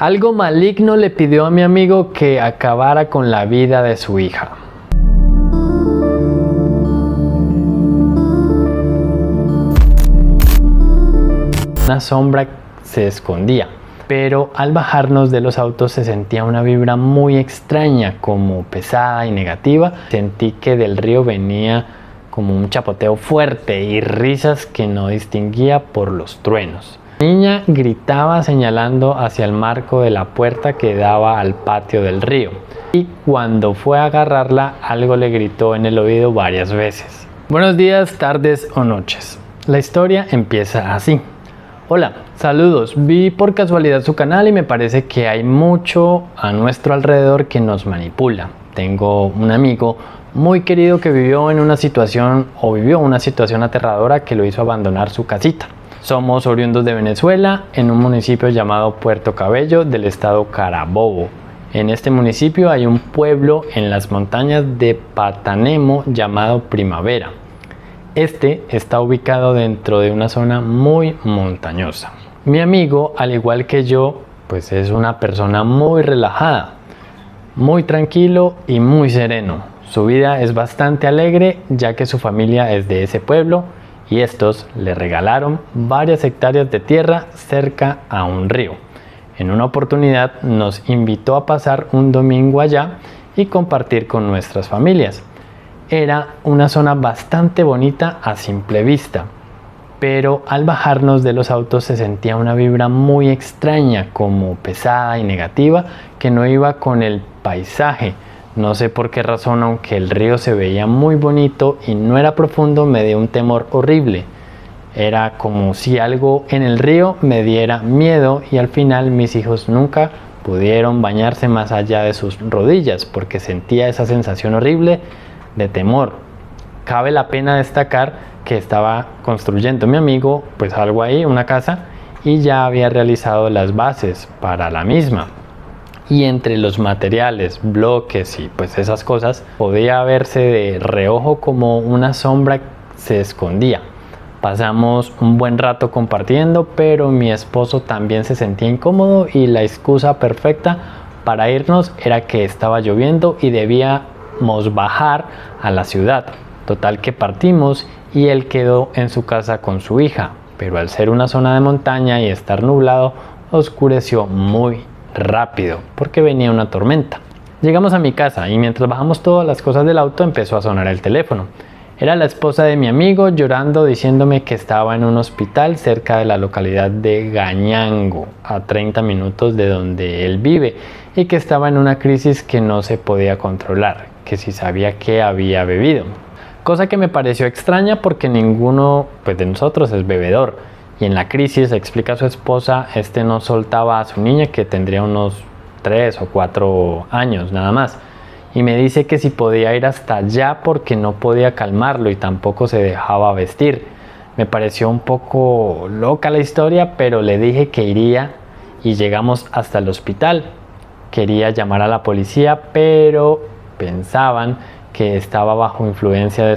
Algo maligno le pidió a mi amigo que acabara con la vida de su hija. Una sombra se escondía, pero al bajarnos de los autos se sentía una vibra muy extraña, como pesada y negativa. Sentí que del río venía como un chapoteo fuerte y risas que no distinguía por los truenos. La niña gritaba señalando hacia el marco de la puerta que daba al patio del río, y cuando fue a agarrarla algo le gritó en el oído varias veces. Buenos días, tardes o noches. La historia empieza así. Hola, saludos. Vi por casualidad su canal y me parece que hay mucho a nuestro alrededor que nos manipula. Tengo un amigo muy querido que vivió una situación aterradora que lo hizo abandonar su casita. Somos oriundos de Venezuela, en un municipio llamado Puerto Cabello del estado Carabobo. En este municipio hay un pueblo en las montañas de Patanemo llamado Primavera. Este está ubicado dentro de una zona muy montañosa. Mi amigo, al igual que yo, pues es una persona muy relajada, muy tranquilo y muy sereno. Su vida es bastante alegre ya que su familia es de ese pueblo y estos le regalaron varias hectáreas de tierra cerca a un río. En una oportunidad nos invitó a pasar un domingo allá y compartir con nuestras familias. Era una zona bastante bonita a simple vista, pero al bajarnos de los autos se sentía una vibra muy extraña, como pesada y negativa, que no iba con el paisaje. No sé por qué razón, aunque el río se veía muy bonito y no era profundo, me dio un temor horrible. Era como si algo en el río me diera miedo y al final mis hijos nunca pudieron bañarse más allá de sus rodillas porque sentía esa sensación horrible de temor. Cabe la pena destacar que estaba construyendo mi amigo pues algo ahí, una casa, y ya había realizado las bases para la misma. Y entre los materiales, bloques y pues esas cosas, podía verse de reojo como una sombra se escondía. Pasamos un buen rato compartiendo, pero mi esposo también se sentía incómodo y la excusa perfecta para irnos era que estaba lloviendo y debíamos bajar a la ciudad. Total que partimos y él quedó en su casa con su hija, pero al ser una zona de montaña y estar nublado, oscureció muy rápido porque venía una tormenta. Llegamos a mi casa y mientras bajamos todas las cosas del auto empezó a sonar el teléfono. Era la esposa de mi amigo llorando diciéndome que estaba en un hospital cerca de la localidad de Gañango, a 30 minutos de donde él vive, y que estaba en una crisis que no se podía controlar, que si sabía que había bebido. Cosa que me pareció extraña porque ninguno de nosotros es bebedor. Y en la crisis, explica a su esposa, no soltaba a su niña que tendría unos 3 o 4 años nada más. Y me dice que si podía ir hasta allá porque no podía calmarlo y tampoco se dejaba vestir. Me pareció un poco loca la historia, pero le dije que iría y llegamos hasta el hospital. Quería llamar a la policía, pero pensaban que estaba bajo influencia de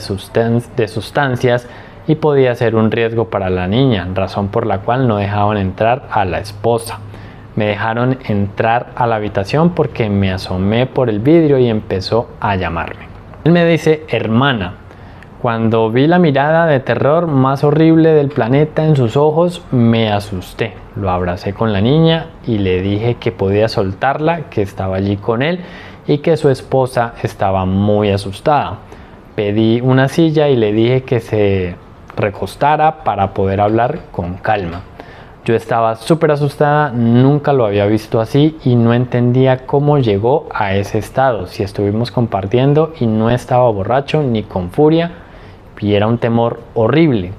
sustancias y podía ser un riesgo para la niña, razón por la cual no dejaban entrar a la esposa. Me dejaron entrar a la habitación porque me asomé por el vidrio y empezó a llamarme. Él me dice, hermana. Cuando vi la mirada de terror más horrible del planeta en sus ojos, me asusté. Lo abracé con la niña y le dije que podía soltarla, que estaba allí con él y que su esposa estaba muy asustada. Pedí una silla y le dije que se recostara para poder hablar con calma. Yo estaba súper asustada, nunca lo había visto así y no entendía cómo llegó a ese estado, si estuvimos compartiendo y no estaba borracho ni con furia, y era un temor horrible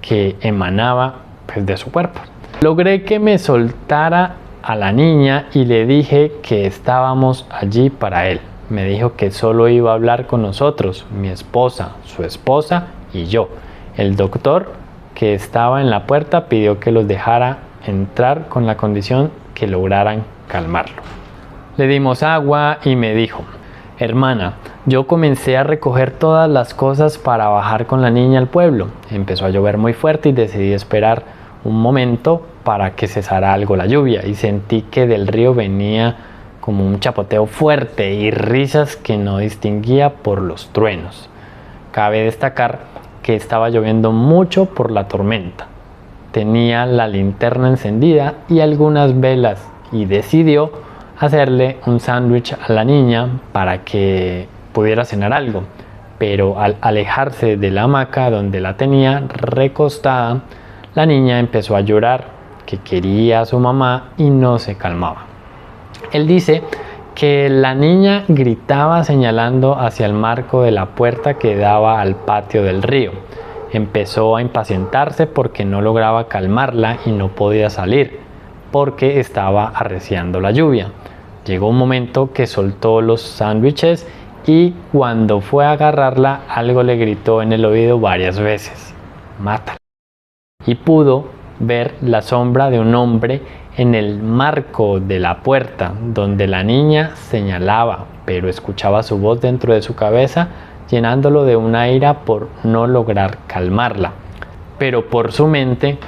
que emanaba de su cuerpo. Logré que me soltara a la niña y le dije que estábamos allí para él. Me dijo que solo iba a hablar con nosotros, mi esposa, su esposa y yo. El doctor que estaba en la puerta pidió que los dejara entrar con la condición que lograran calmarlo. Le dimos agua y me dijo, hermana, yo comencé a recoger todas las cosas para bajar con la niña al pueblo. Empezó a llover muy fuerte y decidí esperar un momento para que cesara algo la lluvia y sentí que del río venía como un chapoteo fuerte y risas que no distinguía por los truenos. Cabe destacar que estaba lloviendo mucho por la tormenta. Tenía la linterna encendida y algunas velas y decidió hacerle un sándwich a la niña para que pudiera cenar algo. Pero al alejarse de la hamaca donde la tenía recostada, la niña empezó a llorar, que quería a su mamá y no se calmaba. Él dice que la niña gritaba señalando hacia el marco de la puerta que daba al patio del río. Empezó a impacientarse porque no lograba calmarla y no podía salir porque estaba arreciando la lluvia. Llegó un momento que soltó los sándwiches y cuando fue a agarrarla algo le gritó en el oído varias veces: mátala. Y pudo ver la sombra de un hombre en el marco de la puerta donde la niña señalaba, pero escuchaba su voz dentro de su cabeza llenándolo de una ira por no lograr calmarla. Pero por su mente,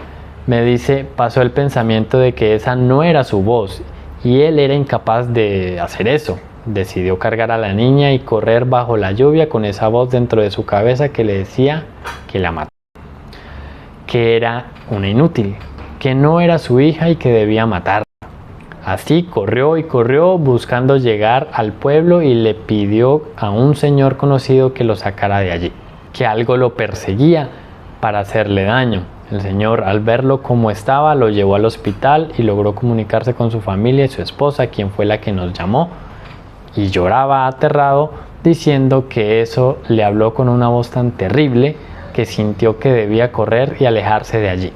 me dice, pasó el pensamiento de que esa no era su voz y él era incapaz de hacer eso. Decidió cargar a la niña y correr bajo la lluvia con esa voz dentro de su cabeza que le decía que la mató, que era una inútil, que no era su hija y que debía matarla. Así corrió y corrió buscando llegar al pueblo y le pidió a un señor conocido que lo sacara de allí, que algo lo perseguía para hacerle daño. El señor, al verlo como estaba, lo llevó al hospital y logró comunicarse con su familia y su esposa, quien fue la que nos llamó, y lloraba aterrado diciendo que eso le habló con una voz tan terrible que sintió que debía correr y alejarse de allí.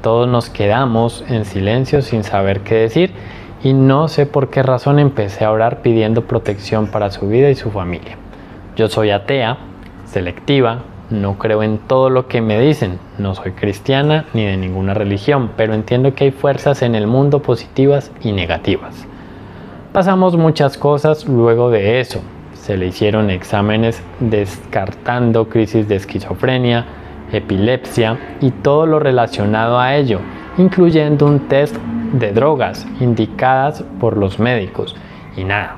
Todos nos quedamos en silencio sin saber qué decir y no sé por qué razón empecé a orar pidiendo protección para su vida y su familia. Yo soy atea, selectiva, no creo en todo lo que me dicen, no soy cristiana ni de ninguna religión, pero entiendo que hay fuerzas en el mundo positivas y negativas. Pasamos muchas cosas luego de eso. Se le hicieron exámenes descartando crisis de esquizofrenia, epilepsia y todo lo relacionado a ello, incluyendo un test de drogas indicadas por los médicos. Y nada,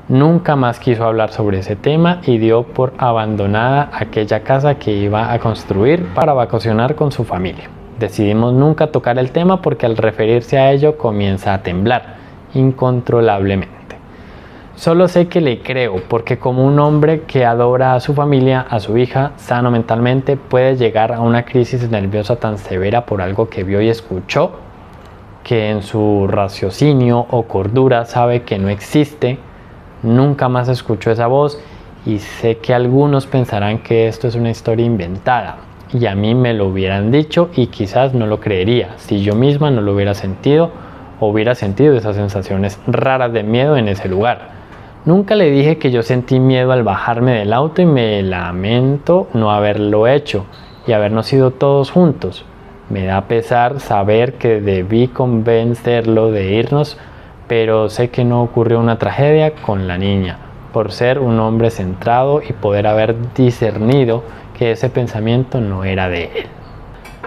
nunca más quiso hablar sobre ese tema y dio por abandonada aquella casa que iba a construir para vacacionar con su familia. Decidimos nunca tocar el tema porque al referirse a ello comienza a temblar incontrolablemente. Solo sé que le creo porque como un hombre que adora a su familia, a su hija, sano mentalmente, puede llegar a una crisis nerviosa tan severa por algo que vio y escuchó, que en su raciocinio o cordura sabe que no existe, nunca más escuchó esa voz y sé que algunos pensarán que esto es una historia inventada y a mí me lo hubieran dicho y quizás no lo creería si yo misma no lo hubiera sentido o hubiera sentido esas sensaciones raras de miedo en ese lugar. Nunca le dije que yo sentí miedo al bajarme del auto y me lamento no haberlo hecho y habernos ido todos juntos. Me da pesar saber que debí convencerlo de irnos, pero sé que no ocurrió una tragedia con la niña, por ser un hombre centrado y poder haber discernido que ese pensamiento no era de él.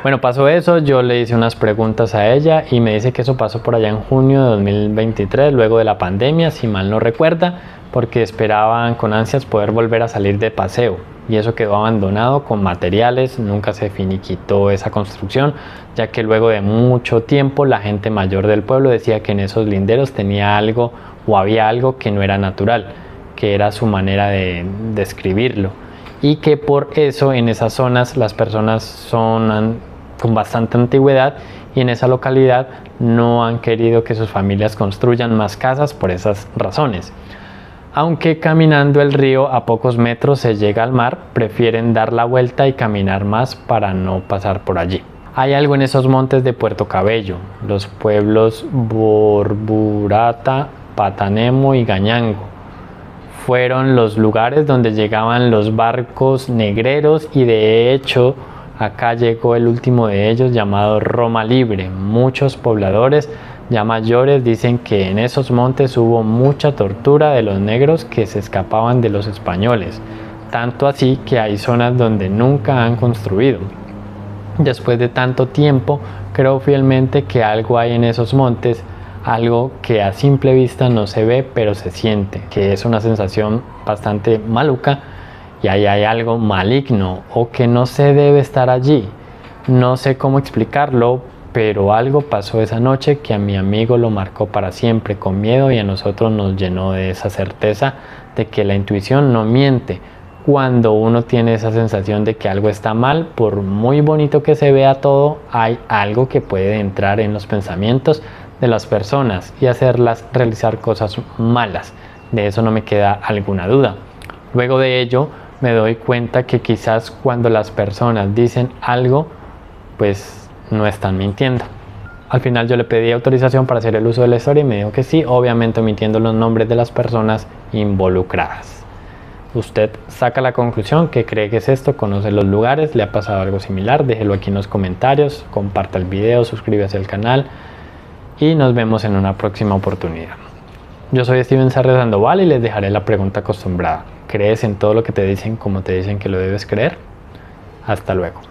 Bueno, pasó eso, yo le hice unas preguntas a ella y me dice que eso pasó por allá en junio de 2023, luego de la pandemia, si mal no recuerda, porque esperaban con ansias poder volver a salir de paseo. Y eso quedó abandonado con materiales, nunca se finiquitó esa construcción, ya que luego de mucho tiempo la gente mayor del pueblo decía que en esos linderos tenía algo o había algo que no era natural, que era su manera de describirlo. Y que por eso en esas zonas las personas son con bastante antigüedad y en esa localidad no han querido que sus familias construyan más casas por esas razones. Aunque caminando el río a pocos metros se llega al mar, prefieren dar la vuelta y caminar más para no pasar por allí. Hay algo en esos montes de Puerto Cabello, los pueblos Borburata, Patanemo y Gañango. Fueron los lugares donde llegaban los barcos negreros y de hecho acá llegó el último de ellos llamado Roma Libre. Muchos pobladores ya mayores dicen que en esos montes hubo mucha tortura de los negros que se escapaban de los españoles, tanto así que hay zonas donde nunca han construido. Después de tanto tiempo Creo fielmente que algo hay en esos montes, algo que a simple vista no se ve pero se siente, que es una sensación bastante maluca y ahí hay algo maligno o que no se debe estar allí. No sé cómo explicarlo, pero algo pasó esa noche que a mi amigo lo marcó para siempre con miedo y a nosotros nos llenó de esa certeza de que la intuición no miente. Cuando uno tiene esa sensación de que algo está mal, por muy bonito que se vea todo, hay algo que puede entrar en los pensamientos de las personas y hacerlas realizar cosas malas. De eso no me queda alguna duda. Luego de ello, me doy cuenta que quizás cuando las personas dicen algo, pues no están mintiendo. Al final yo le pedí autorización para hacer el uso de la historia y me dijo que sí, obviamente omitiendo los nombres de las personas involucradas. Usted saca la conclusión, ¿qué cree que es esto? ¿Conoce los lugares? ¿Le ha pasado algo similar? Déjelo aquí en los comentarios, comparta el video, suscríbase al canal y nos vemos en una próxima oportunidad. Yo soy Steven Sarria Sandoval y les dejaré la pregunta acostumbrada. ¿Crees en todo lo que te dicen como te dicen que lo debes creer? Hasta luego.